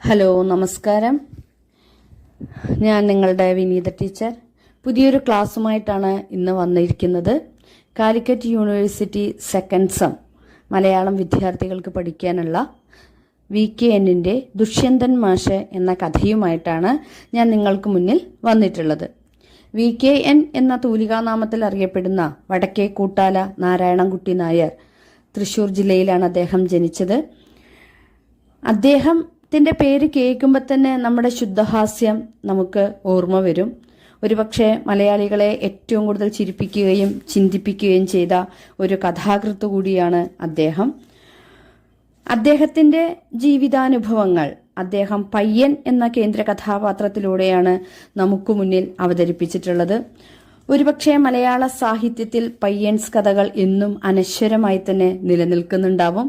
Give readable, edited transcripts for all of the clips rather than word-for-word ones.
Hello, നമസ്കാരം. ഞാൻ നിങ്ങളുടെ വിനീത ടീച്ചർ. പുതിയൊരു ക്ലാസ്സുമായിട്ടാണ് ഇന്ന് വന്നിരിക്കുന്നത്. Calicut university second sem Malayalam വിദ്യാർത്ഥികൾക്ക് പഠിക്കാനുള്ള VKNന്റെ ദുഷ്യന്തൻ മാഷ് എന്ന കഥയുമായിട്ടാണ് ഞാൻ നിങ്ങൾക്ക് മുന്നിൽ വന്നിട്ടുള്ളത്. VKN എന്ന തൂലികാനാമത്തിൽ അറിയപ്പെടുന്ന വടക്കേ കൂട്ടാല നാരായണൻകുട്ടി നായർ തൃശൂർ ജില്ലയിലാണ് അദ്ദേഹം ജനിച്ചത്. അദ്ദേഹത്തിന്റെ പേര് കേൾക്കുമ്പോൾ തന്നെ നമ്മുടെ ശുദ്ധഹാസ്യം നമുക്ക് ഓർമ്മ വരും. ഒരുപക്ഷെ മലയാളികളെ ഏറ്റവും കൂടുതൽ ചിരിപ്പിക്കുകയും ചിന്തിപ്പിക്കുകയും ചെയ്ത ഒരു കഥാകൃത്ത് കൂടിയാണ് അദ്ദേഹം. അദ്ദേഹത്തിന്റെ ജീവിതാനുഭവങ്ങൾ അദ്ദേഹം പയ്യൻ എന്ന കേന്ദ്ര കഥാപാത്രത്തിലൂടെയാണ് നമുക്ക് മുന്നിൽ അവതരിപ്പിച്ചിട്ടുള്ളത്. ഒരുപക്ഷെ മലയാള സാഹിത്യത്തിൽ പയ്യൻസ് കഥകൾ എന്നും അനശ്വരമായി തന്നെ നിലനിൽക്കുന്നുണ്ടാവും.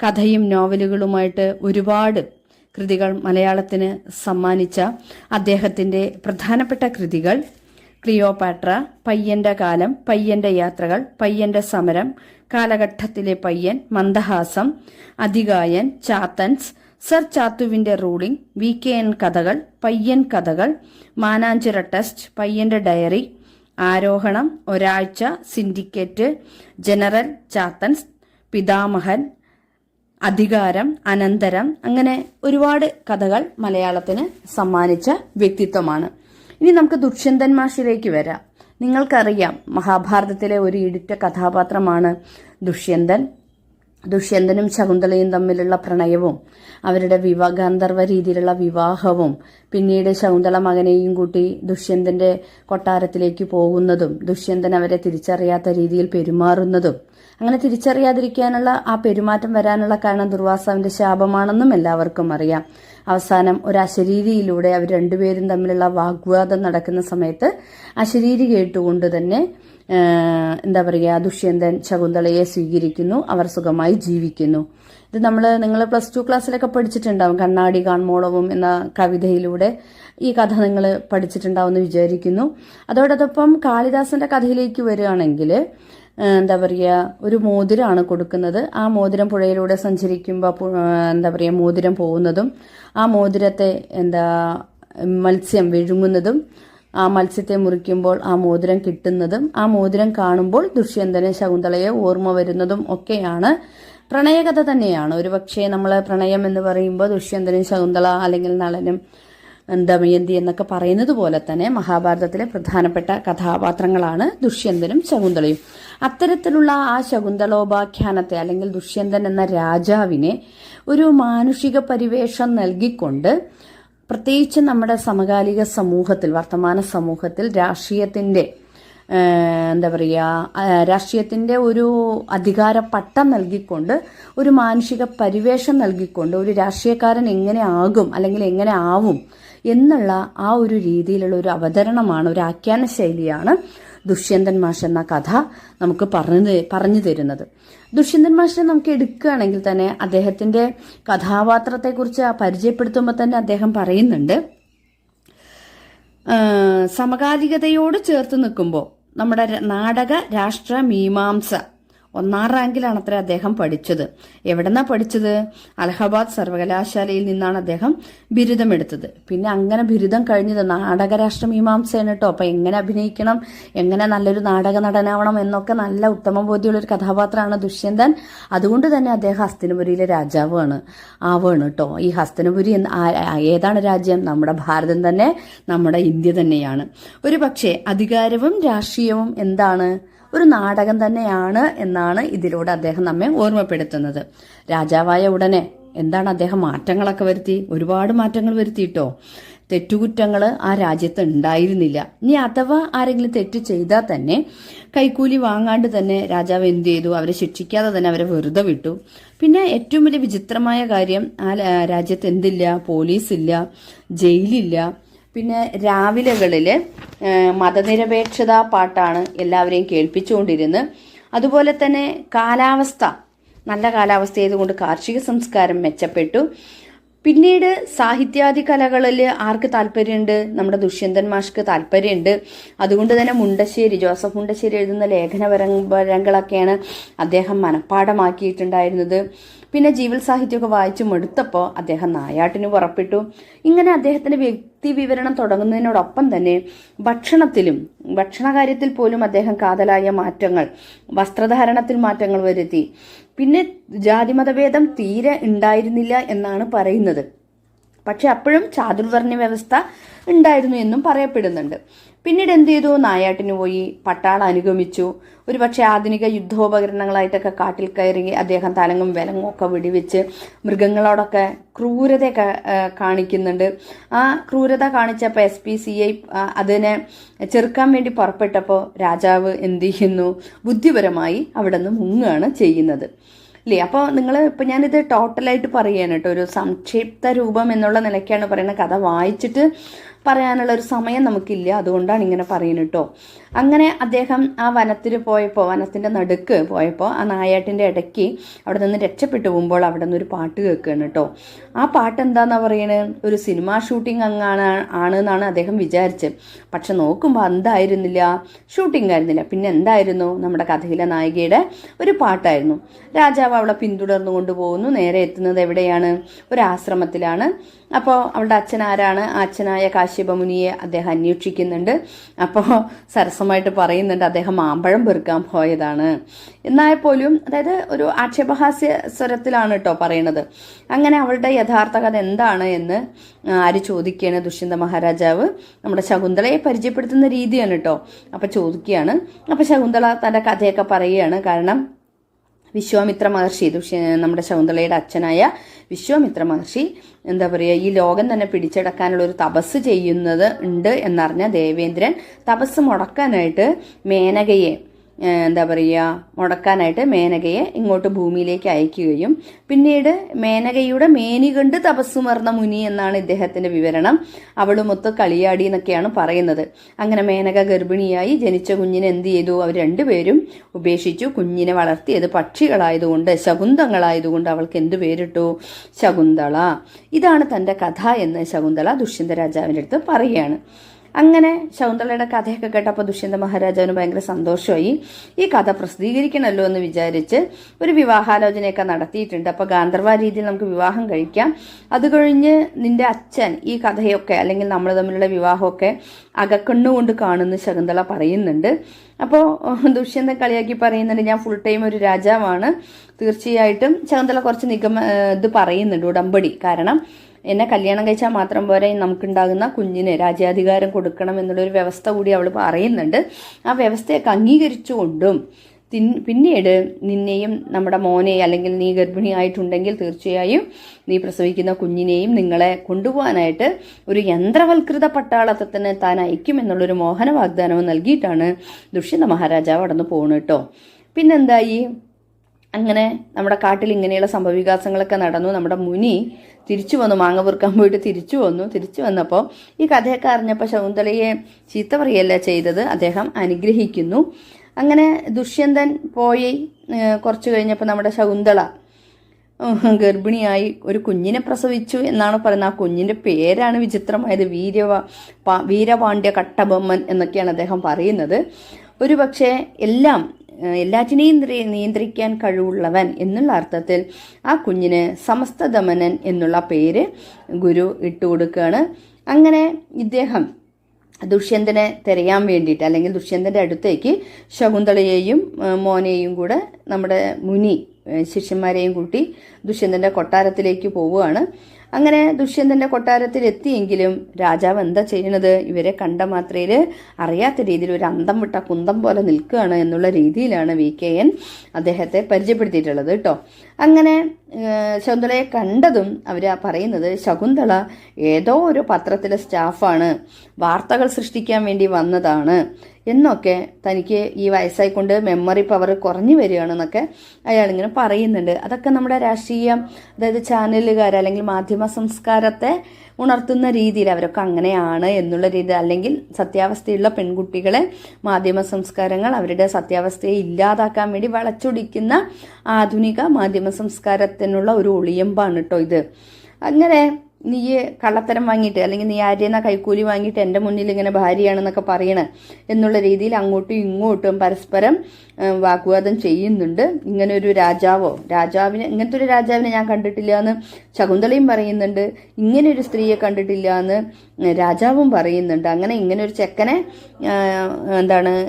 കഥയും നോവലുകളുമായിട്ട് ഒരുപാട് കൃതികൾ മലയാളത്തിന് സമ്മാനിച്ച അദ്ദേഹത്തിന്റെ പ്രധാനപ്പെട്ട കൃതികൾ ക്ലിയോപാട്ര, പയ്യന്റെ കാലം, പയ്യന്റെ യാത്രകൾ, പയ്യന്റെ സമരം, കാലഘട്ടത്തിലെ പയ്യൻ, മന്ദഹാസം, അതികായൻ, ചാത്തൻസ്, സർ ചാത്തുവിന്റെ റൂളിംഗ്, VKN കഥകൾ, പയ്യൻ കഥകൾ, മാനാഞ്ചിറ ടെസ്റ്റ്, പയ്യന്റെ ഡയറി, ആരോഹണം, ഒരാഴ്ച, സിൻഡിക്കേറ്റ്, ജനറൽ, ചാത്തൻസ്, പിതാമഹൻ, അധികാരം, അനന്തരം, അങ്ങനെ ഒരുപാട് കഥകൾ മലയാളത്തിന് സമ്മാനിച്ച വ്യക്തിത്വമാണ്. ഇനി നമുക്ക് ദുഷ്യന്തൻ മാഷിലേക്ക് വരാം. നിങ്ങൾക്കറിയാം, മഹാഭാരതത്തിലെ ഒരു ഇടുറ്റ കഥാപാത്രമാണ് ദുഷ്യന്തൻ. ദുഷ്യന്തനും ശകുന്തളയും തമ്മിലുള്ള പ്രണയവും അവരുടെ ഗാന്ധർവ രീതിയിലുള്ള വിവാഹവും പിന്നീട് ശകുന്തള മകനെയും കൂട്ടി ദുഷ്യന്തന്റെ കൊട്ടാരത്തിലേക്ക് പോകുന്നതും ദുഷ്യന്തൻ അവരെ തിരിച്ചറിയാത്ത രീതിയിൽ പെരുമാറുന്നതും, അങ്ങനെ തിരിച്ചറിയാതിരിക്കാനുള്ള ആ പെരുമാറ്റം വരാനുള്ള കാരണം ദുർവാസാവിന്റെ ശാപമാണെന്നും എല്ലാവർക്കും അറിയാം. അവസാനം ഒരു അശരീരിയിലൂടെ അവർ രണ്ടുപേരും തമ്മിലുള്ള വാഗ്വാദം നടക്കുന്ന സമയത്ത് അശരീരി കേട്ടുകൊണ്ട് തന്നെ ദുഷ്യന്തൻ ശകുന്തളയെ സ്വീകരിക്കുന്നു. അവർ സുഖമായി ജീവിക്കുന്നു. ഇത് നിങ്ങൾ +2 ക്ലാസ്സിലൊക്കെ പഠിച്ചിട്ടുണ്ടാവും. കണ്ണാടി കാൺമോളവും എന്ന കവിതയിലൂടെ ഈ കഥ നിങ്ങൾ പഠിച്ചിട്ടുണ്ടാവും എന്ന് വിചാരിക്കുന്നു. അതോടൊപ്പം കാളിദാസന്റെ കഥയിലേക്ക് വരികയാണെങ്കിൽ ഒരു മോതിരമാണ് കൊടുക്കുന്നത്. ആ മോതിരം പുഴയിലൂടെ സഞ്ചരിക്കുമ്പോൾ മോതിരം പോകുന്നതും ആ മോതിരത്തെ മത്സ്യം വിഴുങ്ങുന്നതും ആ മത്സ്യത്തെ മുറിക്കുമ്പോൾ ആ മോതിരം കിട്ടുന്നതും ആ മോതിരം കാണുമ്പോൾ ദുഷ്യന്തനെ ശകുന്തളയെ ഓർമ്മ വരുന്നതും ഒക്കെയാണ് പ്രണയകഥ തന്നെയാണ്. ഒരുപക്ഷെ നമ്മൾ പ്രണയം എന്ന് പറയുമ്പോൾ ദുഷ്യന്തനും ശകുന്തള അല്ലെങ്കിൽ നളനും ദമയന്തി എന്നൊക്കെ പറയുന്നത് പോലെ തന്നെ മഹാഭാരതത്തിലെ പ്രധാനപ്പെട്ട കഥാപാത്രങ്ങളാണ് ദുഷ്യന്തനും ശകുന്തളയും. അത്തരത്തിലുള്ള ആ ശകുന്തളോപാഖ്യാനത്തെ അല്ലെങ്കിൽ ദുഷ്യന്തൻ എന്ന രാജാവിനെ ഒരു മാനുഷിക പരിവേഷം നൽകിക്കൊണ്ട് പ്രത്യേകിച്ച് നമ്മുടെ സമകാലിക സമൂഹത്തിൽ, വർത്തമാന സമൂഹത്തിൽ രാഷ്ട്രീയത്തിന്റെ ഒരു അധികാര പട്ടം നൽകിക്കൊണ്ട്, ഒരു മാനുഷിക പരിവേഷം നൽകിക്കൊണ്ട് ഒരു രാഷ്ട്രീയക്കാരൻ എങ്ങനെ ആകും അല്ലെങ്കിൽ എങ്ങനെ ആവും എന്നുള്ള ആ ഒരു രീതിയിലുള്ള ഒരു അവതരണമാണ്, ഒരു ആഖ്യാന ശൈലിയാണ് ദുഷ്യന്തൻ മാഷ് എന്ന കഥ നമുക്ക് പറഞ്ഞു തരുന്നത്. ദുഷ്യന്തൻ മാഷിനെ നമുക്ക് എടുക്കുകയാണെങ്കിൽ തന്നെ അദ്ദേഹത്തിന്റെ കഥാപാത്രത്തെക്കുറിച്ച് പരിചയപ്പെടുത്തുമ്പോൾ തന്നെ അദ്ദേഹം പറയുന്നുണ്ട്, സമകാലികതയോട് ചേർത്ത് നിൽക്കുമ്പോൾ നമ്മുടെ നാടക രാഷ്ട്ര മീമാംസ 1ാം റാങ്കിലാണ് അത്ര അദ്ദേഹം പഠിച്ചത്. എവിടെന്നാ പഠിച്ചത്? അലഹബാദ് സർവകലാശാലയിൽ നിന്നാണ് അദ്ദേഹം ബിരുദമെടുത്തത്. പിന്നെ അങ്ങനെ ബിരുദം കഴിഞ്ഞത് നാടകരാഷ്ട്ര മീമാംസയാണ് കേട്ടോ. അപ്പൊ എങ്ങനെ അഭിനയിക്കണം, എങ്ങനെ നല്ലൊരു നാടക നടനാവണം എന്നൊക്കെ നല്ല ഉത്തമ ബോധ്യമുള്ള ഒരു കഥാപാത്രമാണ് ദുഷ്യന്തൻ. അതുകൊണ്ട് തന്നെ അദ്ദേഹം ഹസ്തിനപുരിയിലെ രാജാവാണ് കേട്ടോ. ഈ ഹസ്തിനപുരി ഏതാണ് രാജ്യം? നമ്മുടെ ഭാരതം തന്നെ, നമ്മുടെ ഇന്ത്യ തന്നെയാണ്. ഒരു പക്ഷേ അധികാരവും രാഷ്ട്രീയവും എന്താണ്? ഒരു നാടകം തന്നെയാണ് എന്നാണ് ഇതിലൂടെ അദ്ദേഹം നമ്മെ ഓർമ്മപ്പെടുത്തുന്നത്. രാജാവായ ഉടനെ എന്താണ് അദ്ദേഹം മാറ്റങ്ങളൊക്കെ വരുത്തി, ഒരുപാട് മാറ്റങ്ങൾ വരുത്തിയിട്ടോ. തെറ്റുകുറ്റങ്ങൾ ആ രാജ്യത്ത് ഉണ്ടായിരുന്നില്ല. ഇനി അഥവാ ആരെങ്കിലും തെറ്റ് ചെയ്താൽ തന്നെ കൈക്കൂലി വാങ്ങാണ്ട് തന്നെ രാജാവ് എന്ത് ചെയ്തു? അവരെ ശിക്ഷിക്കാതെ തന്നെ അവരെ വെറുതെ വിട്ടു. പിന്നെ ഏറ്റവും വലിയ വിചിത്രമായ കാര്യം, ആ രാജ്യത്ത് എന്തില്ല? പോലീസില്ല, ജയിലില്ല. പിന്നെ രാവിലെകളിൽ മതനിരപേക്ഷതാ പാട്ടാണ് എല്ലാവരെയും കേൾപ്പിച്ചുകൊണ്ടിരുന്നത്. അതുപോലെ തന്നെ കാലാവസ്ഥ, നല്ല കാലാവസ്ഥ ആയതുകൊണ്ട് കാർഷിക സംസ്കാരം മെച്ചപ്പെട്ടു. പിന്നീട് സാഹിത്യാദി കലകളിൽ ആർക്ക് താല്പര്യമുണ്ട്? നമ്മുടെ ദുഷ്യന്തൻ മാഷ്ക്ക് താല്പര്യമുണ്ട്. അതുകൊണ്ട് തന്നെ ജോസഫ് മുണ്ടശ്ശേരി എഴുതുന്ന ലേഖനപരങ്ങളൊക്കെയാണ് അദ്ദേഹം മനഃപ്പാഠമാക്കിയിട്ടുണ്ടായിരുന്നത്. പിന്നെ ജീവൽ സാഹിത്യമൊക്കെ വായിച്ചു മടുത്തപ്പോൾ അദ്ദേഹം നായാട്ടിന് പുറപ്പെട്ടു. ഇങ്ങനെ അദ്ദേഹത്തിന്റെ വ്യക്തി വിവരണം തുടങ്ങുന്നതിനോടൊപ്പം തന്നെ ഭക്ഷണകാര്യത്തിൽ പോലും അദ്ദേഹം കാതലായ മാറ്റങ്ങൾ, വസ്ത്രധാരണത്തിൽ മാറ്റങ്ങൾ വരുത്തി. പിന്നെ ജാതിമതഭേദം തീരെ ഉണ്ടായിരുന്നില്ല എന്നാണ് പറയുന്നത്. പക്ഷെ അപ്പോഴും ചാതുർവർണ്ണ വ്യവസ്ഥ ഉണ്ടായിരുന്നു എന്നും പറയപ്പെടുന്നുണ്ട്. പിന്നീട് എന്ത് ചെയ്തു? നായാട്ടിന് പോയി, പട്ടാളം അനുഗമിച്ചു. ഒരുപക്ഷെ ആധുനിക യുദ്ധോപകരണങ്ങളായിട്ടൊക്കെ കാട്ടിൽ കയറി അദ്ദേഹം തലങ്ങും വിലങ്ങും ഒക്കെ വെടിവെച്ച് മൃഗങ്ങളോടൊക്കെ ക്രൂരതയൊക്കെ കാണിക്കുന്നുണ്ട്. ആ ക്രൂരത കാണിച്ചപ്പോൾ SPCI അതിനെ ചെറുക്കാൻ വേണ്ടി പുറപ്പെട്ടപ്പോൾ രാജാവ് എന്ത് ചെയ്യുന്നു? ബുദ്ധിപരമായി അവിടെ നിന്ന് മുങ്ങുകയാണ് ചെയ്യുന്നത്. അല്ലേ? അപ്പോൾ ഇപ്പം ഞാനിത് ടോട്ടലായിട്ട് പറയുകയാണ് കേട്ടോ, ഒരു സംക്ഷിപ്ത രൂപം എന്നുള്ള നിലയ്ക്കാണ് പറയുന്നത്. കഥ വായിച്ചിട്ട് പറയാനുള്ള ഒരു സമയം നമുക്കില്ല, അതുകൊണ്ടാണ് ഇങ്ങനെ പറയുന്നത് കേട്ടോ. അങ്ങനെ അദ്ദേഹം ആ വനത്തിൻ്റെ നടുക്ക് പോയപ്പോൾ ആ നായാട്ടിൻ്റെ ഇടയ്ക്ക് അവിടെ നിന്ന് രക്ഷപ്പെട്ടു പോകുമ്പോൾ അവിടെ നിന്ന് ഒരു പാട്ട് കേൾക്കുകയാണ് കേട്ടോ. ആ പാട്ട് എന്താണെന്നാ പറയണത്? ഒരു സിനിമാ ഷൂട്ടിംഗ് ആണെന്നാണ് അദ്ദേഹം വിചാരിച്ചത്. പക്ഷെ നോക്കുമ്പോൾ എന്തായിരുന്നില്ല, ഷൂട്ടിംഗ് ആയിരുന്നില്ല. പിന്നെ എന്തായിരുന്നു? നമ്മുടെ കഥയിലെ നായികയുടെ ഒരു പാട്ടായിരുന്നു. രാജാവ് അവളെ പിന്തുടർന്നു കൊണ്ടുപോകുന്നു. നേരെ എത്തുന്നത് എവിടെയാണ്? ഒരു ആശ്രമത്തിലാണ്. അപ്പോൾ അവളുടെ അച്ഛൻ ആരാണ്? ആ അച്ഛനായ കാശ്യപമുനിയെ അദ്ദേഹം അന്വേഷിക്കുന്നുണ്ട്. അപ്പോൾ സരസമായിട്ട് പറയുന്നുണ്ട് അദ്ദേഹം മാമ്പഴം പെറുക്കാൻ പോയതാണ് എന്നാൽ പോലും, അതായത് ഒരു ആക്ഷേപഹാസ്യ സ്വരത്തിലാണ് കേട്ടോ പറയണത്. അങ്ങനെ അവളുടെ യഥാർത്ഥ കഥ എന്താണ് എന്ന് ആര് ചോദിക്കുകയാണ്? ദുഷ്യന്ത മഹാരാജാവ് നമ്മുടെ ശകുന്തളയെ പരിചയപ്പെടുത്തുന്ന രീതിയാണ് കേട്ടോ. അപ്പം ചോദിക്കുകയാണ്. അപ്പം ശകുന്തള തൻ്റെ കഥയൊക്കെ പറയുകയാണ്. കാരണം വിശ്വാമിത്ര മഹർഷി, നമ്മുടെ ശകുന്തളയുടെ അച്ഛനായ വിശ്വാമിത്ര മഹർഷി എന്താ പറയുക, ഈ ലോകം തന്നെ പിടിച്ചടക്കാനുള്ള ഒരു തപസ് ചെയ്യുന്നത് ഉണ്ട് എന്നറിഞ്ഞ ദേവേന്ദ്രൻ തപസ് മുടക്കാനായിട്ട് മേനകയെ മേനകയെ ഇങ്ങോട്ട് ഭൂമിയിലേക്ക് അയക്കുകയും പിന്നീട് മേനകയുടെ മേനി കണ്ട് തപസ്സുമർന്ന മുനി എന്നാണ് ഇദ്ദേഹത്തിന്റെ വിവരണം. അവളുമൊത്ത് കളിയാടി എന്നൊക്കെയാണ് പറയുന്നത്. അങ്ങനെ മേനക ഗർഭിണിയായി ജനിച്ച കുഞ്ഞിനെ എന്ത് ചെയ്തു? അവർ രണ്ടുപേരും ഉപേക്ഷിച്ചു. കുഞ്ഞിനെ വളർത്തിയത് പക്ഷികളായതുകൊണ്ട്, ശകുന്തങ്ങളായതുകൊണ്ട് അവൾക്ക് എന്ത് പേരിട്ടു? ശകുന്തള. ഇതാണ് തൻ്റെ കഥ എന്ന് ശകുന്തള ദുഷ്യന്ത രാജാവിൻ്റെ അടുത്ത് പറയുകയാണ്. അങ്ങനെ ശകുന്തളയുടെ കഥയൊക്കെ കേട്ടപ്പോൾ ദുഷ്യന്ത മഹാരാജാവിന് ഭയങ്കര സന്തോഷമായി. ഈ കഥ പ്രസിദ്ധീകരിക്കണമല്ലോ എന്ന് വിചാരിച്ച് ഒരു വിവാഹാലോചനയൊക്കെ നടത്തിയിട്ടുണ്ട്. അപ്പോൾ ഗാന്ധർവ രീതിയിൽ നമുക്ക് വിവാഹം കഴിക്കാം. അത് കഴിഞ്ഞ് നിന്റെ അച്ഛൻ ഈ കഥയൊക്കെ അല്ലെങ്കിൽ നമ്മൾ തമ്മിലുള്ള വിവാഹമൊക്കെ അകക്കണ്ണുകൊണ്ട് കാണുന്ന ശകുന്തള പറയുന്നുണ്ട്. അപ്പോൾ ദുഷ്യന്തൻ കളിയാക്കി പറയുന്നുണ്ട്, ഞാൻ ഫുൾ ടൈം ഒരു രാജാവാണ്. തീർച്ചയായിട്ടും ശകുന്തള കുറച്ച് ഇത് പറയുന്നുണ്ട്, ഉടമ്പടി. കാരണം എന്നെ കല്യാണം കഴിച്ചാൽ മാത്രം പോരെ, നമുക്കുണ്ടാകുന്ന കുഞ്ഞിന് രാജ്യാധികാരം കൊടുക്കണം എന്നുള്ളൊരു വ്യവസ്ഥ കൂടി അവൾ പറയുന്നുണ്ട്. ആ വ്യവസ്ഥയൊക്കെ അംഗീകരിച്ചുകൊണ്ടും പിന്നീട് നിന്നെയും നമ്മുടെ മോനെ, അല്ലെങ്കിൽ നീ ഗർഭിണിയായിട്ടുണ്ടെങ്കിൽ തീർച്ചയായും നീ പ്രസവിക്കുന്ന കുഞ്ഞിനെയും നിങ്ങളെ കൊണ്ടുപോകാനായിട്ട് ഒരു യന്ത്രവൽകൃത പട്ടാളത്തിന് താൻ അയക്കുമെന്നുള്ളൊരു മോഹന വാഗ്ദാനവും നൽകിയിട്ടാണ് ദുഷ്യന്ത മഹാരാജാവ് അവിടെ നിന്ന് പോകുന്നത് കേട്ടോ. പിന്നെന്തായി? അങ്ങനെ നമ്മുടെ കാട്ടിൽ ഇങ്ങനെയുള്ള സംഭവവികാസങ്ങളൊക്കെ നടന്നു. നമ്മുടെ മുനി തിരിച്ചു വന്നു, മാങ്ങ പെറുക്കാൻ പോയിട്ട് തിരിച്ചു വന്നു. തിരിച്ചു വന്നപ്പോൾ ഈ കഥയൊക്കെ അറിഞ്ഞപ്പോൾ ശകുന്തളയെ ചീത്ത പറയല്ല ചെയ്തത്, അദ്ദേഹം അനുഗ്രഹിക്കുന്നു. അങ്ങനെ ദുഷ്യന്തൻ പോയി കുറച്ച് കഴിഞ്ഞപ്പോൾ നമ്മുടെ ശകുന്തള ഗർഭിണിയായി ഒരു കുഞ്ഞിനെ പ്രസവിച്ചു എന്നാണ് പറയുന്നത്. ആ കുഞ്ഞിൻ്റെ പേരാണ് വിചിത്രമായത്, വീരപാണ്ഡ്യ കട്ടബൊമ്മൻ എന്നൊക്കെയാണ് അദ്ദേഹം പറയുന്നത്. ഒരു പക്ഷേ എല്ലാറ്റിനെയും നിയന്ത്രിക്കാൻ കഴിവുള്ളവൻ എന്നുള്ള അർത്ഥത്തിൽ ആ കുഞ്ഞിന് സമസ്തദമനൻ എന്നുള്ള പേര് ഗുരു ഇട്ടുകൊടുക്കുകയാണ്. അങ്ങനെ ഇദ്ദേഹം ദുഷ്യന്തനെ തിരയാൻ വേണ്ടിയിട്ട്, അല്ലെങ്കിൽ ദുഷ്യന്തൻ്റെ അടുത്തേക്ക് ശകുന്തളയെയും മോനെയും കൂടെ നമ്മുടെ മുനി ശിഷ്യന്മാരെയും കൂട്ടി ദുഷ്യന്തൻ്റെ കൊട്ടാരത്തിലേക്ക് പോവുകയാണ്. അങ്ങനെ ദുഷ്യന്തൻ്റെ കൊട്ടാരത്തിൽ എത്തിയെങ്കിലും രാജാവ് എന്താ ചെയ്യണത്? ഇവരെ കണ്ട മാത്രയിൽ അറിയാത്ത രീതിയിൽ ഒരു അന്തം വിട്ട കുന്തം പോലെ നിൽക്കുകയാണ് എന്നുള്ള രീതിയിലാണ് VKN അദ്ദേഹത്തെ പരിചയപ്പെടുത്തിയിട്ടുള്ളത് കേട്ടോ. അങ്ങനെ ശകുന്തളയെ കണ്ടതും അവർ പറയുന്നത്, ശകുന്തള ഏതോ ഒരു പത്രത്തിലെ സ്റ്റാഫാണ്, വാർത്തകൾ സൃഷ്ടിക്കാൻ വേണ്ടി വന്നതാണ് എന്നൊക്കെ, തനിക്ക് ഈ വയസ്സായിക്കൊണ്ട് മെമ്മറി പവർ കുറഞ്ഞു വരികയാണെന്നൊക്കെ അയാളിങ്ങനെ പറയുന്നുണ്ട്. അതൊക്കെ നമ്മുടെ രാഷ്ട്രീയം, അതായത് ചാനലുകാർ അല്ലെങ്കിൽ മാധ്യമ സംസ്കാരത്തെ ഉണർത്തുന്ന രീതിയിൽ അവരൊക്കെ അങ്ങനെയാണ് എന്നുള്ള രീതി, അല്ലെങ്കിൽ സത്യാവസ്ഥയുള്ള പെൺകുട്ടികളെ മാധ്യമ സംസ്കാരങ്ങൾ അവരുടെ സത്യാവസ്ഥയെ ഇല്ലാതാക്കാൻ വേണ്ടി വളച്ചൊടിക്കുന്ന ആധുനിക മാധ്യമ സംസ്കാരത്തിനുള്ള ഒരു ഒളിയമ്പാണ് കേട്ടോ ഇത്. അങ്ങനെ നീ കള്ളത്തരം വാങ്ങിയിട്ട് അല്ലെങ്കിൽ നീ ആരെന്നാ കൈക്കൂലി വാങ്ങിയിട്ട് എൻ്റെ മുന്നിൽ ഇങ്ങനെ ഭാര്യയാണെന്നൊക്കെ പറയണ എന്നുള്ള രീതിയിൽ അങ്ങോട്ടും ഇങ്ങോട്ടും പരസ്പരം വാഗ്വാദം ചെയ്യുന്നുണ്ട്. ഇങ്ങനെ ഒരു ഇങ്ങനത്തെ ഒരു രാജാവിനെ ഞാൻ കണ്ടിട്ടില്ല എന്ന് ശകുന്തളയും പറയുന്നുണ്ട്. ഇങ്ങനെ ഒരു സ്ത്രീയെ കണ്ടിട്ടില്ല എന്ന് രാജാവും പറയുന്നുണ്ട്. അങ്ങനെ ഇങ്ങനെ ഒരു ചെക്കനെ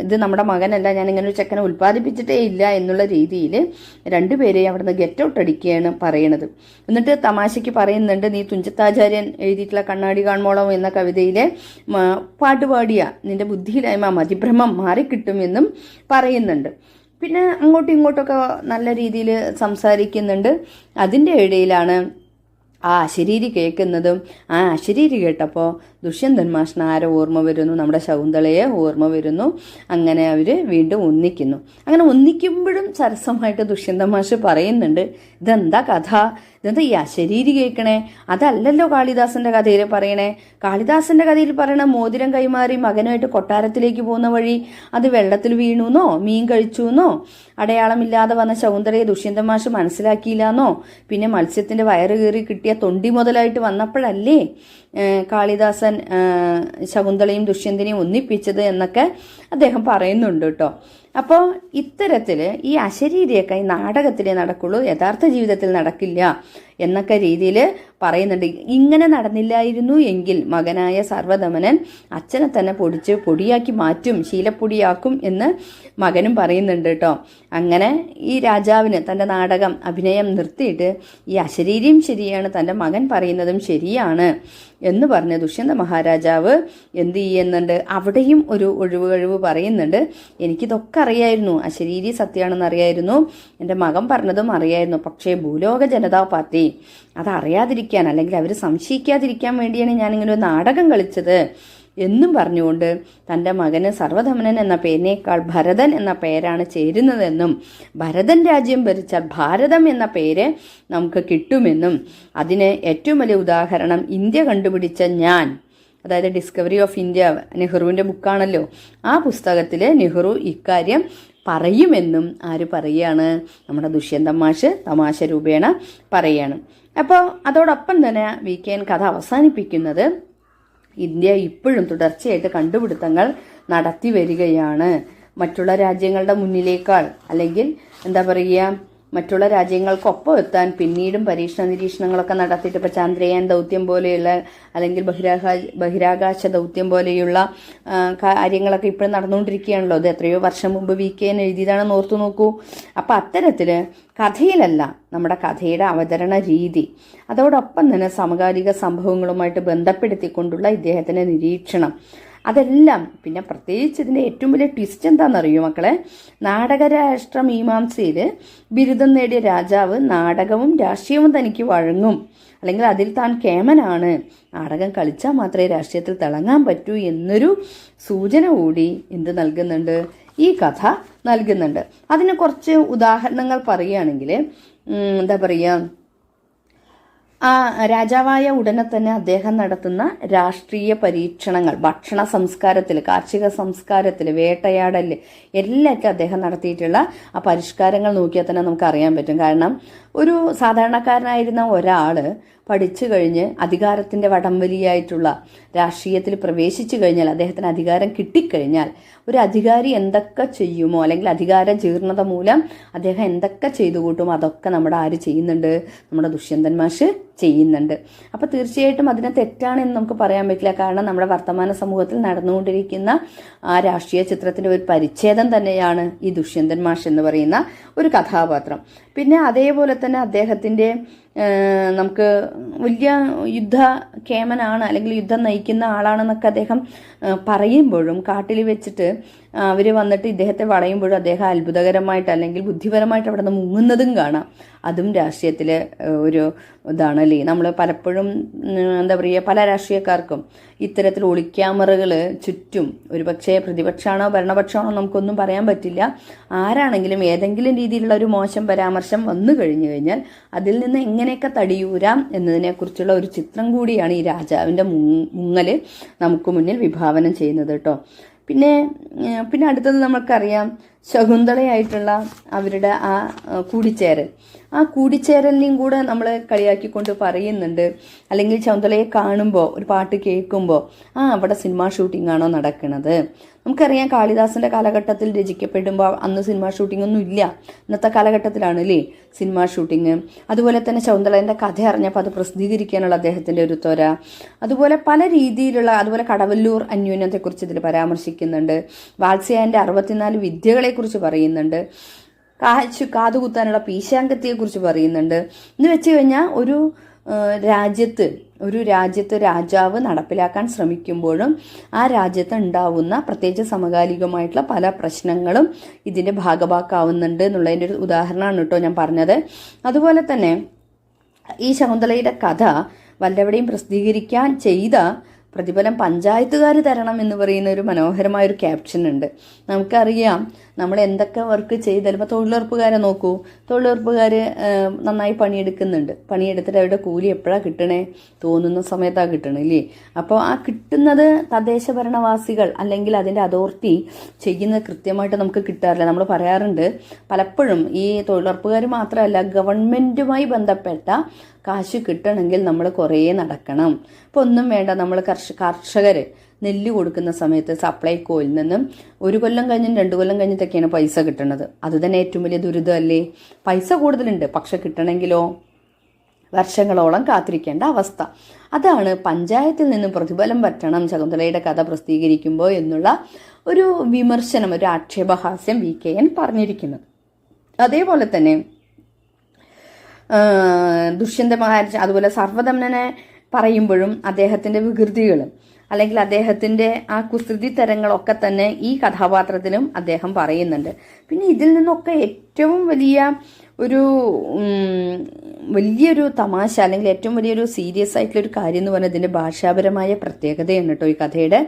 ഇത് നമ്മുടെ മകനല്ല, ഞാൻ ഇങ്ങനെ ഒരു ചെക്കനെ ഉൽപ്പാദിപ്പിച്ചിട്ടേ ഇല്ല എന്നുള്ള രീതിയിൽ രണ്ടുപേരെയും അവിടുന്ന് ഗെറ്റ് ഔട്ട് അടിക്കുകയാണ് പറയണത്. എന്നിട്ട് തമാശയ്ക്ക് പറയുന്നുണ്ട്, നീ തുഞ്ചത്താചാര്യൻ എഴുതിയിട്ടുള്ള കണ്ണാടി കാൺമോളം എന്ന കവിതയിലെ പാട്ടുപാടിയ നിന്റെ ബുദ്ധിയിലായ്മ മതിഭ്രമം മാറിക്കിട്ടുമെന്നും പറയുന്നുണ്ട്. പിന്നെ അങ്ങോട്ടും ഇങ്ങോട്ടൊക്കെ നല്ല രീതിയിൽ സംസാരിക്കുന്നുണ്ട്. അതിൻ്റെ ഇടയിലാണ് ആ അശരീരി കേൾക്കുന്നതും ആ അശരീരി കേട്ടപ്പോൾ ദുഷ്യന്തൻ മാഷിന് ആരെ ഓർമ്മ വരുന്നു? നമ്മുടെ ശകുന്തളയെ ഓർമ്മ വരുന്നു. അങ്ങനെ അവർ വീണ്ടും ഒന്നിക്കുന്നു. അങ്ങനെ ഒന്നിക്കുമ്പോഴും സരസമായിട്ട് ദുഷ്യന്തൻ മാഷ് പറയുന്നുണ്ട്, ഇതെന്താ കഥ? ഇതെന്താ ഈ അശരീരി കേൾക്കണേ? അതല്ലല്ലോ കാളിദാസന്റെ കഥയിൽ പറയണേ. കാളിദാസന്റെ കഥയിൽ പറയണ മോതിരം കൈമാറി മകനുമായിട്ട് കൊട്ടാരത്തിലേക്ക് പോകുന്ന വഴി അത് വെള്ളത്തിൽ വീണുന്നോ മീൻ കഴിച്ചുന്നോ അടയാളമില്ലാതെ വന്ന ശകുന്തളയെ ദുഷ്യന്തൻ മാഷ് മനസ്സിലാക്കിയില്ലെന്നോ പിന്നെ മത്സ്യത്തിന്റെ വയറ് കീറി കിട്ടിയ തൊണ്ടി മുതലായിട്ട് വന്നപ്പോഴല്ലേ കാളിദാസൻ ശകുന്തളയും ദുഷ്യന്തനെയും ഒന്നിപ്പിച്ചത് എന്നൊക്കെ അദ്ദേഹം പറയുന്നുണ്ട് കേട്ടോ. അപ്പോൾ ഇത്തരത്തിൽ ഈ അശരീരിയൊക്കെ ഈ നാടകത്തിലേ നടക്കുള്ളൂ, യഥാർത്ഥ ജീവിതത്തിൽ നടക്കില്ല എന്നൊക്കെ രീതിയിൽ പറയുന്നുണ്ട്. ഇങ്ങനെ നടന്നില്ലായിരുന്നു എങ്കിൽ മകനായ സർവ്വധമനൻ അച്ഛനെ തന്നെ പൊടിയാക്കി മാറ്റും, ശീലപ്പൊടിയാക്കും എന്ന് മകനും പറയുന്നുണ്ട് കേട്ടോ. അങ്ങനെ ഈ രാജാവിന് തൻ്റെ നാടകം അഭിനയം നിർത്തിയിട്ട് ഈ അശരീരിയും ശരിയാണ്, തൻ്റെ മകൻ പറയുന്നതും ശരിയാണ് എന്ന് പറഞ്ഞ് ദുഷ്യന്ത മഹാരാജാവ് എന്ത് ചെയ്യുന്നുണ്ട്, അവിടെയും ഒരു ഒഴിവ് പറയുന്നുണ്ട്. എനിക്കിതൊക്കെ അറിയായിരുന്നു, അശരീരി സത്യമാണെന്ന് അറിയായിരുന്നു, എൻ്റെ മകൻ പറഞ്ഞതും അറിയായിരുന്നു. പക്ഷേ ഭൂലോക ജനതാ പാർട്ടി അതറിയാതിരിക്കാൻ അല്ലെങ്കിൽ അവർ സംശയിക്കാതിരിക്കാൻ വേണ്ടിയാണ് ഞാനിങ്ങനെ ഒരു നാടകം കളിച്ചത് എന്നും പറഞ്ഞുകൊണ്ട് തൻ്റെ മകന് സർവ്വധമനൻ എന്ന പേരിനേക്കാൾ ഭരതൻ എന്ന പേരാണ് ചേരുന്നതെന്നും ഭരതൻ രാജ്യം ഭരിച്ചാൽ ഭാരതം എന്ന പേര് നമുക്ക് കിട്ടുമെന്നും അതിന് ഏറ്റവും വലിയ ഉദാഹരണം ഇന്ത്യ കണ്ടുപിടിച്ച ഞാൻ, അതായത് ഡിസ്കവറി ഓഫ് ഇന്ത്യ നെഹ്റുവിൻ്റെ ബുക്കാണല്ലോ, ആ പുസ്തകത്തിൽ നെഹ്റു ഇക്കാര്യം പറയുമെന്നും ആര് പറയുകയാണ്? നമ്മുടെ ദുഷ്യന്തൻ മാഷ് തമാശ രൂപേണ പറയാണ്. അപ്പോൾ അതോടൊപ്പം തന്നെ VKN കഥ അവസാനിപ്പിക്കുന്നത് ഇന്ത്യ ഇപ്പോഴും തുടർച്ചയായിട്ട് കണ്ടുപിടുത്തങ്ങൾ നടത്തി വരികയാണ്. മറ്റുള്ള രാജ്യങ്ങളുടെ മുന്നിലേക്കാൾ അല്ലെങ്കിൽ എന്താ പറയുക, മറ്റുള്ള രാജ്യങ്ങൾക്കൊപ്പം എത്താൻ പിന്നീടും പരീക്ഷണ നിരീക്ഷണങ്ങളൊക്കെ നടത്തിയിട്ട് ഇപ്പോൾ ചന്ദ്രയാൻ ദൗത്യം പോലെയുള്ള അല്ലെങ്കിൽ ബഹിരാകാശ ദൗത്യം പോലെയുള്ള കാര്യങ്ങളൊക്കെ ഇപ്പോഴും നടന്നുകൊണ്ടിരിക്കുകയാണല്ലോ. അത് എത്രയോ വർഷം മുമ്പ് VKN എഴുതിയതാണെന്ന് ഓർത്തു നോക്കൂ. അപ്പം അത്തരത്തിൽ കഥയിലല്ല, നമ്മുടെ കഥയുടെ അവതരണ രീതി, അതോടൊപ്പം തന്നെ സമകാലിക സംഭവങ്ങളുമായിട്ട് ബന്ധപ്പെടുത്തിക്കൊണ്ടുള്ള ഇദ്ദേഹത്തിൻ്റെ നിരീക്ഷണം, അതെല്ലാം പിന്നെ പ്രത്യേകിച്ച് ഇതിൻ്റെ ഏറ്റവും വലിയ ട്വിസ്റ്റ് എന്താണെന്നറിയോ മക്കളെ? നാടകരാഷ്ട്ര മീമാംസയിൽ ബിരുദം നേടിയ രാജാവ് നാടകവും രാഷ്ട്രീയവും തനിക്ക് വഴങ്ങും, അല്ലെങ്കിൽ അതിൽ താൻ കേമനാണ്, നാടകം കളിച്ചാൽ മാത്രമേ രാഷ്ട്രീയത്തിൽ തിളങ്ങാൻ പറ്റൂ എന്നൊരു സൂചന കൂടി എന്ത് നൽകുന്നുണ്ട്? ഈ കഥ നൽകുന്നുണ്ട്. അതിന് കുറച്ച് ഉദാഹരണങ്ങൾ പറയുകയാണെങ്കിൽ എന്താ പറയുക, ആ രാജാവായ ഉടനെ തന്നെ അദ്ദേഹം നടത്തുന്ന രാഷ്ട്രീയ പരീക്ഷണങ്ങൾ, ഭക്ഷണ സംസ്കാരത്തിൽ, കാർഷിക സംസ്കാരത്തിൽ, വേട്ടയാടല് എല്ലാറ്റും അദ്ദേഹം നടത്തിയിട്ടുള്ള ആ പരിഷ്കാരങ്ങൾ നോക്കിയാൽ തന്നെ നമുക്ക് അറിയാൻ പറ്റും. കാരണം ഒരു സാധാരണക്കാരനായിരുന്ന ഒരാൾ പഠിച്ചു കഴിഞ്ഞ് അധികാരത്തിൻ്റെ വടംവലിയായിട്ടുള്ള രാഷ്ട്രീയത്തിൽ പ്രവേശിച്ചു കഴിഞ്ഞാൽ, അദ്ദേഹത്തിന് അധികാരം കിട്ടിക്കഴിഞ്ഞാൽ ഒരു അധികാരി എന്തൊക്കെ ചെയ്യുമോ അല്ലെങ്കിൽ അധികാര ജീർണത മൂലം അദ്ദേഹം എന്തൊക്കെ ചെയ്തു കൂട്ടുമോ അതൊക്കെ നമ്മുടെ ആര് ചെയ്യുന്നുണ്ട്? നമ്മുടെ ദുഷ്യന്തൻ മാഷ് ചെയ്യുന്നുണ്ട്. അപ്പോൾ തീർച്ചയായിട്ടും അതിനെ തെറ്റാണെന്ന് നമുക്ക് പറയാൻ പറ്റില്ല. കാരണം നമ്മുടെ വർത്തമാന സമൂഹത്തിൽ നടന്നുകൊണ്ടിരിക്കുന്ന ആ രാഷ്ട്രീയ ചിത്രത്തിൻ്റെ ഒരു പരിച്ഛേദം തന്നെയാണ് ഈ ദുഷ്യന്തൻ മാഷ് എന്ന് പറയുന്ന ഒരു കഥാപാത്രം. പിന്നെ അതേപോലെ തന്നെ അദ്ദേഹത്തിൻ്റെ നമുക്ക് വലിയ യുദ്ധ കേമനാണ് അല്ലെങ്കിൽ യുദ്ധം നയിക്കുന്ന ആളാണെന്നൊക്കെ അദ്ദേഹം പറയുമ്പോഴും കാട്ടിൽ വെച്ചിട്ട് അവർ വന്നിട്ട് ഇദ്ദേഹത്തെ വളയുമ്പോഴും അദ്ദേഹം അത്ഭുതകരമായിട്ട് അല്ലെങ്കിൽ ബുദ്ധിപരമായിട്ട് അവിടെ നിന്ന് മുങ്ങുന്നതും കാണാം. അതും രാഷ്ട്രീയത്തിലെ ഒരു ഇതാണല്ലേ. നമ്മൾ പലപ്പോഴും എന്താ പറയുക, പല രാഷ്ട്രീയക്കാർക്കും ഇത്തരത്തിൽ ഒളിക്യാമറകൾ ചുറ്റും, ഒരുപക്ഷെ പ്രതിപക്ഷമാണോ ഭരണപക്ഷമാണോ നമുക്കൊന്നും പറയാൻ പറ്റില്ല, ആരാണെങ്കിലും ഏതെങ്കിലും രീതിയിലുള്ള ഒരു മോശം പരാമർശം വന്നു കഴിഞ്ഞു കഴിഞ്ഞാൽ അതിൽ നിന്ന് എങ്ങനെയൊക്കെ തടിയൂരാം എന്നതിനെക്കുറിച്ചുള്ള ഒരു ചിത്രം കൂടിയാണ് ഈ രാജാവിൻ്റെ മുങ്ങൽ നമുക്ക് മുന്നിൽ വിഭാവനം ചെയ്യുന്നത് കേട്ടോ. പിന്നെ അടുത്തത് നമുക്കറിയാം, ശകുന്തളയായിട്ടുള്ള അവരുടെ ആ കൂടിച്ചേരൽ, ആ കൂടിച്ചേരലിനെയും കൂടെ നമ്മൾ കളിയാക്കിക്കൊണ്ട് പറയുന്നുണ്ട്. അല്ലെങ്കിൽ ശകുന്തളയെ കാണുമ്പോൾ, ഒരു പാട്ട് കേൾക്കുമ്പോൾ, അവിടെ സിനിമാ ഷൂട്ടിംഗ് ആണോ നടക്കുന്നത്? നമുക്കറിയാം കാളിദാസന്റെ കാലഘട്ടത്തിൽ രചിക്കപ്പെടുമ്പോൾ അന്ന് സിനിമാ ഷൂട്ടിംഗ് ഒന്നും ഇല്ല. ഇന്നത്തെ കാലഘട്ടത്തിലാണ് അല്ലേ സിനിമാ ഷൂട്ടിങ്. അതുപോലെ തന്നെ ശകുന്തളേൻ്റെ കഥ അറിഞ്ഞപ്പോൾ അത് പ്രസിദ്ധീകരിക്കാനുള്ള അദ്ദേഹത്തിൻ്റെ ഒരു ത്വര. അതുപോലെ പല രീതിയിലുള്ള, അതുപോലെ കടവല്ലൂർ അന്യോന്യത്തെക്കുറിച്ച് ഇതിൽ പരാമർശിക്കുന്നുണ്ട്. വാത്സ്യായൻ്റെ 64 വിദ്യകളെക്കുറിച്ച് പറയുന്നുണ്ട്. കാതുകുത്താനുള്ള പീശാങ്കത്തെക്കുറിച്ച് പറയുന്നുണ്ട്. എന്ന് വെച്ച് കഴിഞ്ഞാൽ ഒരു രാജ്യത്ത് രാജാവ് നടപ്പിലാക്കാൻ ശ്രമിക്കുമ്പോഴും ആ രാജ്യത്ത് ഉണ്ടാവുന്ന പ്രത്യേകിച്ച് സമകാലികമായിട്ടുള്ള പല പ്രശ്നങ്ങളും ഇതിൻ്റെ ഭാഗഭാക്കാവുന്നുണ്ട് എന്നുള്ളതിൻ്റെ ഒരു ഉദാഹരണമാണ് കേട്ടോ ഞാൻ പറഞ്ഞത്. അതുപോലെ തന്നെ ഈ ശകുന്തളയുടെ കഥ വല്ലവിടെയും പ്രസിദ്ധീകരിക്കാൻ ചെയ്ത പ്രതിഫലം പഞ്ചായത്തുകാർ തരണം എന്ന് പറയുന്ന ഒരു മനോഹരമായൊരു ക്യാപ്ഷൻ ഉണ്ട്. നമുക്കറിയാം നമ്മൾ എന്തൊക്കെ വർക്ക് ചെയ്താലും, ഇപ്പോൾ തൊഴിലുറപ്പുകാരെ നോക്കൂ, തൊഴിലുറപ്പുകാർ നന്നായി പണിയെടുക്കുന്നുണ്ട്. പണിയെടുത്തിട്ട് അവരുടെ കൂലി എപ്പോഴാണ് കിട്ടണേ? തോന്നുന്ന സമയത്താണ് കിട്ടണില്ലേ? അപ്പോൾ ആ കിട്ടുന്നത് തദ്ദേശ ഭരണവാസികൾ അല്ലെങ്കിൽ അതിൻ്റെ അതോറിറ്റി ചെയ്യുന്നത് കൃത്യമായിട്ട് നമുക്ക് കിട്ടാറില്ല. നമ്മൾ പറയാറുണ്ട് പലപ്പോഴും ഈ തൊഴിലുറപ്പുകാർ മാത്രമല്ല, ഗവൺമെൻറ്റുമായി ബന്ധപ്പെട്ട കാശ് കിട്ടണമെങ്കിൽ നമ്മൾ കുറേ നടക്കണം. ഇപ്പോൾ ഒന്നും വേണ്ട, നമ്മൾ കർഷകർ നെല്ല് കൊടുക്കുന്ന സമയത്ത് സപ്ലൈകോയിൽ നിന്നും 1 കൊല്ലം കഴിഞ്ഞും 2 കൊല്ലം കഴിഞ്ഞിട്ടൊക്കെയാണ് പൈസ കിട്ടുന്നത്. അത് തന്നെ ഏറ്റവും വലിയ ദുരിതമല്ലേ? പൈസ കൂടുതലുണ്ട്, പക്ഷെ കിട്ടണമെങ്കിലോ വർഷങ്ങളോളം കാത്തിരിക്കേണ്ട അവസ്ഥ. അതാണ് പഞ്ചായത്തിൽ നിന്നും പ്രതിഫലം പറ്റണം ശകുന്തളയുടെ കഥ പ്രസിദ്ധീകരിക്കുമ്പോൾ എന്നുള്ള ഒരു വിമർശനം, ഒരു ആക്ഷേപഹാസ്യം VKN പറഞ്ഞിരിക്കുന്നത്. അതേപോലെ തന്നെ ദുഷ്യന്ത മഹാരാജ, അതുപോലെ സർവ്വദമനനെ പറയുമ്പോഴും അദ്ദേഹത്തിൻ്റെ വികൃതികളും അല്ലെങ്കിൽ അദ്ദേഹത്തിൻ്റെ ആ കുസൃതി തരങ്ങളൊക്കെ തന്നെ ഈ കഥാപാത്രത്തിലും അദ്ദേഹം പറയുന്നുണ്ട്. പിന്നെ ഇതിൽ നിന്നൊക്കെ ഏറ്റവും വലിയൊരു തമാശ അല്ലെങ്കിൽ ഏറ്റവും വലിയൊരു സീരിയസ് ആയിട്ടുള്ളൊരു കാര്യം എന്ന് പറഞ്ഞാൽ ഇതിൻ്റെ ഭാഷാപരമായ പ്രത്യേകതയാണ് കേട്ടോ. ഈ കഥയുടെ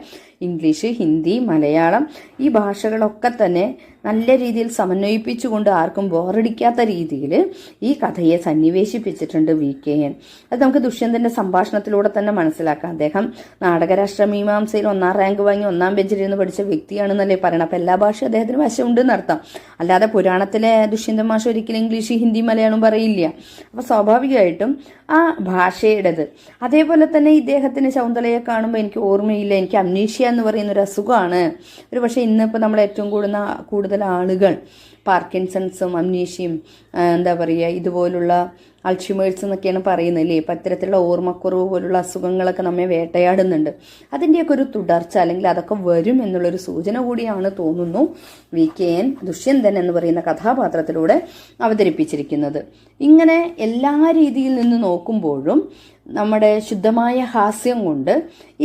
ഇംഗ്ലീഷ്, ഹിന്ദി, മലയാളം ഈ ഭാഷകളൊക്കെ തന്നെ നല്ല രീതിയിൽ സമന്വയിപ്പിച്ചുകൊണ്ട് ആർക്കും ബോറടിക്കാത്ത രീതിയിൽ ഈ കഥയെ സന്നിവേശിപ്പിച്ചിട്ടുണ്ട് VKN. അത് നമുക്ക് ദുഷ്യന്തൻ്റെ സംഭാഷണത്തിലൂടെ തന്നെ മനസ്സിലാക്കാം. അദ്ദേഹം നാടകരാഷ്ട്ര മീമാംസയിൽ 1ാം റാങ്ക് വാങ്ങി 1ാം ബെഞ്ചിലിരുന്ന് പഠിച്ച വ്യക്തിയാണെന്നല്ലേ പറയണം. അപ്പം എല്ലാ ഭാഷയും അദ്ദേഹത്തിന് വശമുണ്ടെന്ന് അർത്ഥം. അല്ലാതെ പുരാണത്തിലെ ദുഷ്യന്ത മാഷ ഒരിക്കലും ഇംഗ്ലീഷ്, ഹിന്ദി, മലയാളം പറയില്ല. അപ്പോൾ സ്വാഭാവികമായിട്ടും ആ ഭാഷയുടേത്. അതേപോലെ തന്നെ ഇദ്ദേഹത്തിന് ശകുന്തളയെ കാണുമ്പോൾ എനിക്ക് ഓർമ്മയില്ല, എനിക്ക് അമ്നീഷ്യ എന്ന് പറയുന്ന ഒരു അസുഖമാണ്. ഒരു പക്ഷേ ഇന്നിപ്പോൾ നമ്മൾ ഏറ്റവും കൂടുതൽ ആളുകൾ പാർക്കിൻസൺസും അമ്നീഷ്യയും എന്താ പറയുക ഇതുപോലുള്ള അൾഷിമേഴ്സ് എന്നൊക്കെയാണ് പറയുന്നത് അല്ലേ. ഇപ്പം ഇത്തരത്തിലുള്ള ഓർമ്മക്കുറവ് പോലുള്ള അസുഖങ്ങളൊക്കെ നമ്മെ വേട്ടയാടുന്നുണ്ട്. അതിൻ്റെയൊക്കെ ഒരു തുടർച്ച അല്ലെങ്കിൽ അതൊക്കെ വരും എന്നുള്ളൊരു സൂചന കൂടിയാണ് തോന്നുന്നു VKN ദുഷ്യന്തൻ എന്ന് പറയുന്ന കഥാപാത്രത്തിലൂടെ അവതരിപ്പിച്ചിരിക്കുന്നത്. ഇങ്ങനെ എല്ലാ രീതിയിൽ നിന്ന് നോക്കുമ്പോഴും നമ്മുടെ ശുദ്ധമായ ഹാസ്യം കൊണ്ട്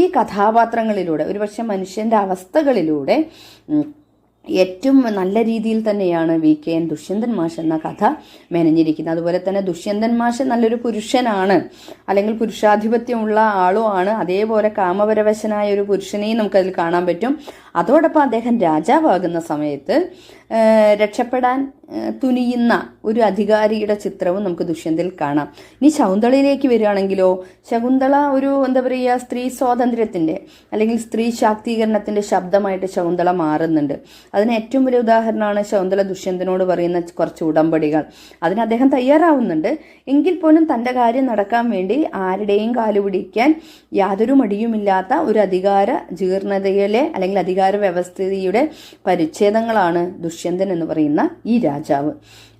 ഈ കഥാപാത്രങ്ങളിലൂടെ ഒരുപക്ഷെ മനുഷ്യൻ്റെ അവസ്ഥകളിലൂടെ ഏറ്റവും നല്ല രീതിയിൽ തന്നെയാണ് VKN ദുഷ്യന്തൻ മാഷ് എന്ന കഥ മെനഞ്ഞിരിക്കുന്നത്. അതുപോലെ തന്നെ ദുഷ്യന്തൻ മാഷ് നല്ലൊരു പുരുഷനാണ്, അല്ലെങ്കിൽ പുരുഷാധിപത്യമുള്ള ആളുമാണ്. അതേപോലെ കാമപരവശനായ ഒരു പുരുഷനെയും നമുക്കതിൽ കാണാൻ പറ്റും. അതോടൊപ്പം അദ്ദേഹം രാജാവാകുന്ന സമയത്ത് രക്ഷപ്പെടാൻ തുനിയുന്ന ഒരു അധികാരിയുടെ ചിത്രവും നമുക്ക് ദുഷ്യന്തയിൽ കാണാം. ഇനി ശകുന്തളയിലേക്ക് വരികയാണെങ്കിലോ, ശകുന്തള ഒരു എന്താ പറയുക സ്ത്രീ സ്വാതന്ത്ര്യത്തിൻ്റെ അല്ലെങ്കിൽ സ്ത്രീ ശാക്തീകരണത്തിൻ്റെ ശബ്ദമായിട്ട് ശകുന്തള മാറുന്നുണ്ട്. അതിന് ഏറ്റവും വലിയ ഉദാഹരണമാണ് ശകുന്തള ദുഷ്യന്തനോട് പറയുന്ന കുറച്ച് ഉടമ്പടികൾ. അതിന് അദ്ദേഹം തയ്യാറാവുന്നുണ്ട്. എങ്കിൽ പോലും തൻ്റെ കാര്യം നടക്കാൻ വേണ്ടി ആരുടെയും കാലുപിടിക്കാൻ യാതൊരു മടിയുമില്ലാത്ത ഒരു അധികാര ജീർണതയിലെ അല്ലെങ്കിൽ അധികാര വ്യവസ്ഥയുടെ പരിച്ഛേദങ്ങളാണ് ദുഷ്യന്തൻ എന്ന് പറയുന്ന ഈ രാജാവ്.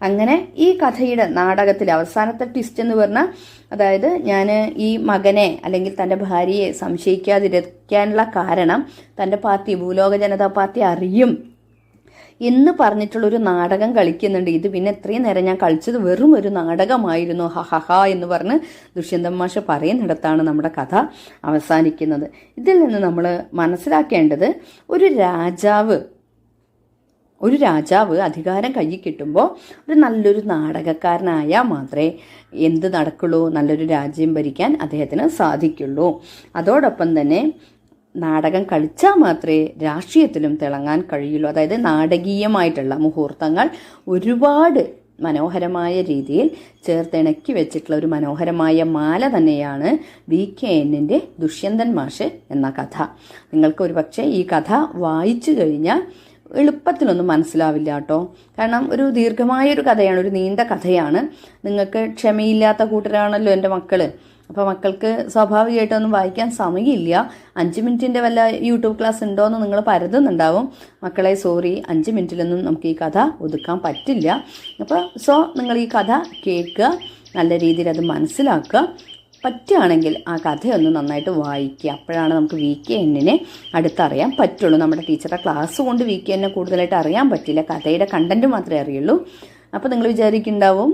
അങ്ങനെ ഈ കഥയുടെ നാടകത്തിലെ അവസാനത്തെ ട്വിസ്റ്റ് എന്ന് പറഞ്ഞാൽ, അതായത് ഞാൻ ഈ മകനെ അല്ലെങ്കിൽ തൻ്റെ ഭാര്യയെ സംശയിക്കാതിരിക്കാനുള്ള കാരണം തൻ്റെ പാർട്ടി ഭൂലോക ജനതാ പാർട്ടി അറിയും എന്ന് പറഞ്ഞിട്ടുള്ളൊരു നാടകം കളിക്കുന്നുണ്ട്. ഇത് പിന്നെ എത്രയും നേരം ഞാൻ കളിച്ചത് വെറും ഒരു നാടകമായിരുന്നു, ഹഹഹ എന്ന് പറഞ്ഞ് ദുഷ്യന്തൻ മാഷ് പറയുന്നിടത്താണ് നമ്മുടെ കഥ അവസാനിക്കുന്നത്. ഇതിൽ നിന്ന് നമ്മൾ മനസ്സിലാക്കേണ്ടത് ഒരു രാജാവ് അധികാരം കയ്യിൽ കിട്ടുമ്പോൾ ഒരു നല്ലൊരു നാടകക്കാരനായാൽ മാത്രമേ എന്ത് നടക്കുള്ളൂ, നല്ലൊരു രാജ്യം ഭരിക്കാൻ അദ്ദേഹത്തിന് സാധിക്കുള്ളൂ. അതോടൊപ്പം തന്നെ നാടകം കളിച്ചാൽ മാത്രമേ രാഷ്ട്രീയത്തിലും തിളങ്ങാൻ കഴിയുള്ളൂ. അതായത് നാടകീയമായിട്ടുള്ള മുഹൂർത്തങ്ങൾ ഒരുപാട് മനോഹരമായ രീതിയിൽ ചേർത്തിണക്കി വെച്ചിട്ടുള്ള ഒരു മനോഹരമായ മാല തന്നെയാണ് VKNൻ്റെ ദുഷ്യന്തൻ മാഷ് എന്ന കഥ. നിങ്ങൾക്ക് ഒരുപക്ഷെ ഈ കഥ വായിച്ചു കഴിഞ്ഞാൽ എളുപ്പത്തിലൊന്നും മനസ്സിലാവില്ല കേട്ടോ. കാരണം ഒരു ദീർഘമായൊരു കഥയാണ്, ഒരു നീണ്ട കഥയാണ്. നിങ്ങൾക്ക് ക്ഷമയില്ലാത്ത കൂട്ടരാണല്ലോ എൻ്റെ മക്കള്. അപ്പോൾ മക്കൾക്ക് സ്വാഭാവികമായിട്ടൊന്നും വായിക്കാൻ സമയമില്ല. 5 മിനിറ്റിൻ്റെ വല്ല യൂട്യൂബ് ക്ലാസ് ഉണ്ടോയെന്ന് നിങ്ങൾ പരതുന്നുണ്ടാവും. മക്കളെ സോറി, 5 മിനിറ്റിലൊന്നും നമുക്ക് ഈ കഥ ഒതുക്കാൻ പറ്റില്ല. അപ്പോൾ നിങ്ങൾ ഈ കഥ കേൾക്കുക, നല്ല രീതിയിൽ അത് മനസ്സിലാക്കുക. പറ്റുകയാണെങ്കിൽ ആ കഥയൊന്ന് നന്നായിട്ട് വായിക്കുക. അപ്പോഴാണ് നമുക്ക് VKNനെ അടുത്തറിയാൻ പറ്റുള്ളൂ. നമ്മുടെ ടീച്ചറുടെ ക്ലാസ് കൊണ്ട് VKNനെ കൂടുതലായിട്ട് അറിയാൻ പറ്റില്ല, കഥയുടെ കണ്ടന്റ് മാത്രമേ അറിയുള്ളൂ. അപ്പോൾ നിങ്ങൾ വിചാരിക്കുന്നുണ്ടാവും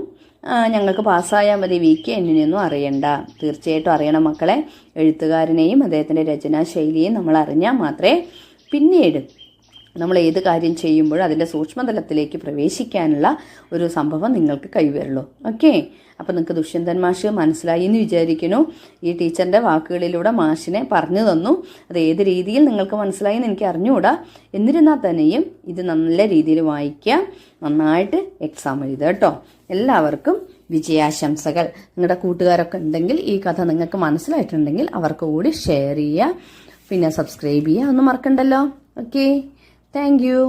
ഞങ്ങൾക്ക് പാസ്സായാൽ മതി, VKNനെയൊന്നും അറിയണ്ട. തീർച്ചയായിട്ടും അറിയണം മക്കളെ. എഴുത്തുകാരനെയും അദ്ദേഹത്തിൻ്റെ രചനാശൈലിയും നമ്മൾ അറിഞ്ഞാൽ മാത്രമേ പിന്നീട് നമ്മൾ ഏത് കാര്യം ചെയ്യുമ്പോഴും അതിൻ്റെ സൂക്ഷ്മതലത്തിലേക്ക് പ്രവേശിക്കാനുള്ള ഒരു സംഭവം നിങ്ങൾക്ക് കൈവരുള്ളൂ. ഓക്കെ, അപ്പോൾ നിങ്ങൾക്ക് ദുഷ്യന്തൻ മാഷ് മനസ്സിലായി എന്ന് വിചാരിക്കുന്നു. ഈ ടീച്ചറിൻ്റെ വാക്കുകളിലൂടെ മാഷിനെ പറഞ്ഞു തന്നു. അത് ഏത് രീതിയിൽ നിങ്ങൾക്ക് മനസ്സിലായി എന്ന് എനിക്ക് അറിഞ്ഞുകൂടാ. എന്നിരുന്നാൽ തന്നെയും ഇത് നല്ല രീതിയിൽ വായിക്കുക, നന്നായിട്ട് എക്സാം എഴുതുക കേട്ടോ. എല്ലാവർക്കും വിജയാശംസകൾ. നിങ്ങളുടെ കൂട്ടുകാരൊക്കെ ഉണ്ടെങ്കിൽ ഈ കഥ നിങ്ങൾക്ക് മനസ്സിലായിട്ടുണ്ടെങ്കിൽ അവർക്ക് കൂടി ഷെയർ ചെയ്യുക, പിന്നെ സബ്സ്ക്രൈബ് ചെയ്യുക ഒന്നും മറക്കണ്ടല്ലോ. Okay, thank you.